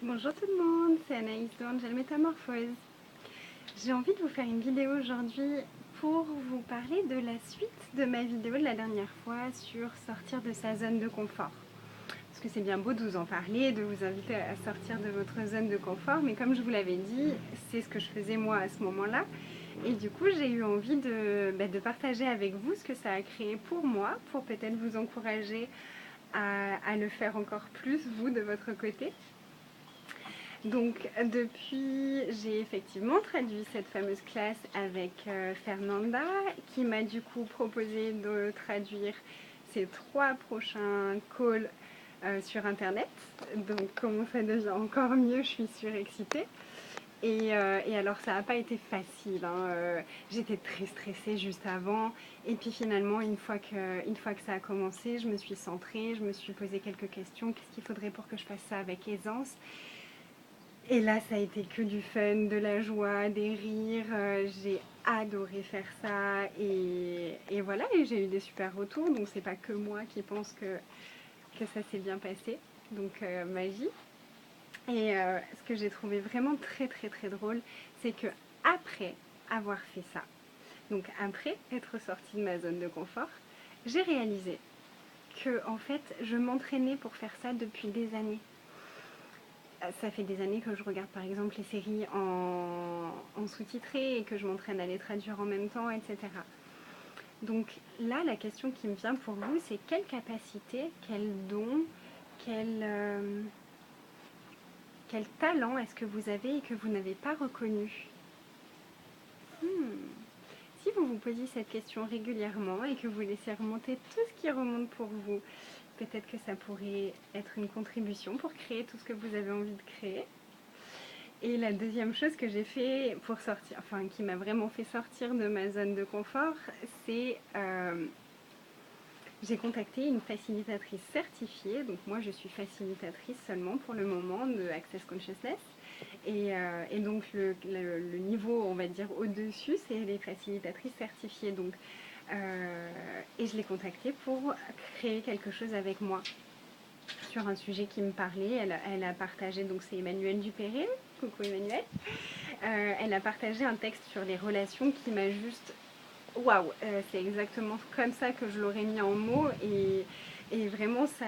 Bonjour tout le monde, c'est Anaïs de Angel Métamorphose. J'ai envie de vous faire une vidéo aujourd'hui pour vous parler de la suite de ma vidéo de la dernière fois sur sortir de sa zone de confort. Parce que c'est bien beau de vous en parler, de vous inviter à sortir de votre zone de confort, mais comme je vous l'avais dit, c'est ce que je faisais moi à ce moment-là. Et du coup, j'ai eu envie de partager avec vous ce que ça a créé pour moi, pour peut-être vous encourager à le faire encore plus, vous, de votre côté. Donc depuis, j'ai effectivement traduit cette fameuse classe avec Fernanda, qui m'a du coup proposé de traduire ces 3 prochains calls sur internet. Donc comment ça devient encore mieux, je suis surexcitée. Et alors ça n'a pas été facile, hein. J'étais très stressée juste avant. Et puis finalement, une fois que ça a commencé, je me suis centrée, je me suis posé quelques questions. Qu'est-ce qu'il faudrait pour que je fasse ça avec aisance? Et là, ça a été que du fun, de la joie, des rires. J'ai adoré faire ça. Et voilà, et j'ai eu des super retours. Donc, c'est pas que moi qui pense que ça s'est bien passé. Donc, magie. Et ce que j'ai trouvé vraiment très, très, très drôle, c'est que après avoir fait ça, donc après être sortie de ma zone de confort, j'ai réalisé que, en fait, je m'entraînais pour faire ça depuis des années. Ça fait des années que je regarde par exemple les séries en sous-titré et que je m'entraîne à les traduire en même temps, etc. Donc là, la question qui me vient pour vous, c'est quelle capacité, quel don, quel, euh, quel talent est-ce que vous avez et que vous n'avez pas reconnu? Si vous vous posiez cette question régulièrement et que vous laissez remonter tout ce qui remonte pour vous, peut-être que ça pourrait être une contribution pour créer tout ce que vous avez envie de créer. Et la deuxième chose que j'ai fait pour sortir, enfin qui m'a vraiment fait sortir de ma zone de confort, c'est j'ai contacté une facilitatrice certifiée. Donc moi je suis facilitatrice seulement pour le moment de Access Consciousness. Et donc le niveau, on va dire au-dessus, c'est les facilitatrices certifiées. Donc, et je l'ai contactée pour créer quelque chose avec moi sur un sujet qui me parlait. Elle a partagé, donc c'est Emmanuelle Dupéré, coucou Emmanuelle, elle a partagé un texte sur les relations qui m'a juste... Waouh, c'est exactement comme ça que je l'aurais mis en mots et vraiment ça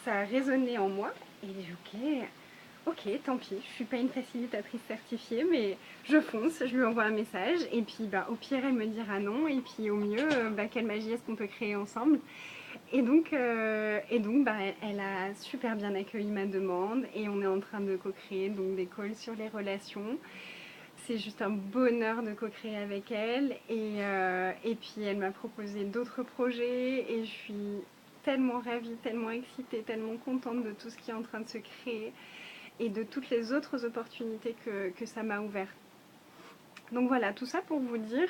a résonné en moi. Et j'ai dit ok, tant pis, je suis pas une facilitatrice certifiée, mais je fonce, je lui envoie un message et puis au pire elle me dira non et puis au mieux, quelle magie est-ce qu'on peut créer ensemble? Et donc, elle a super bien accueilli ma demande et on est en train de co-créer donc des calls sur les relations. C'est juste un bonheur de co-créer avec elle et puis elle m'a proposé d'autres projets et je suis tellement ravie, tellement excitée, tellement contente de tout ce qui est en train de se créer et de toutes les autres opportunités que ça m'a ouvert. Donc voilà, tout ça pour vous dire,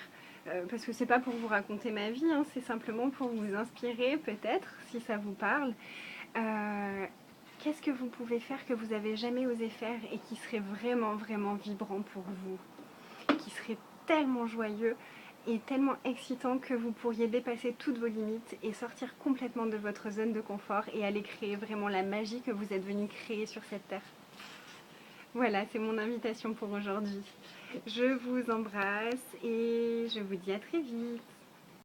parce que c'est pas pour vous raconter ma vie, hein, c'est simplement pour vous inspirer peut-être, si ça vous parle. Euh, Qu'est-ce que vous pouvez faire que vous n'avez jamais osé faire et qui serait vraiment, vraiment vibrant pour vous, qui serait tellement joyeux et tellement excitant que vous pourriez dépasser toutes vos limites et sortir complètement de votre zone de confort et aller créer vraiment la magie que vous êtes venu créer sur cette terre. Voilà, c'est mon invitation pour aujourd'hui. Je vous embrasse et je vous dis à très vite.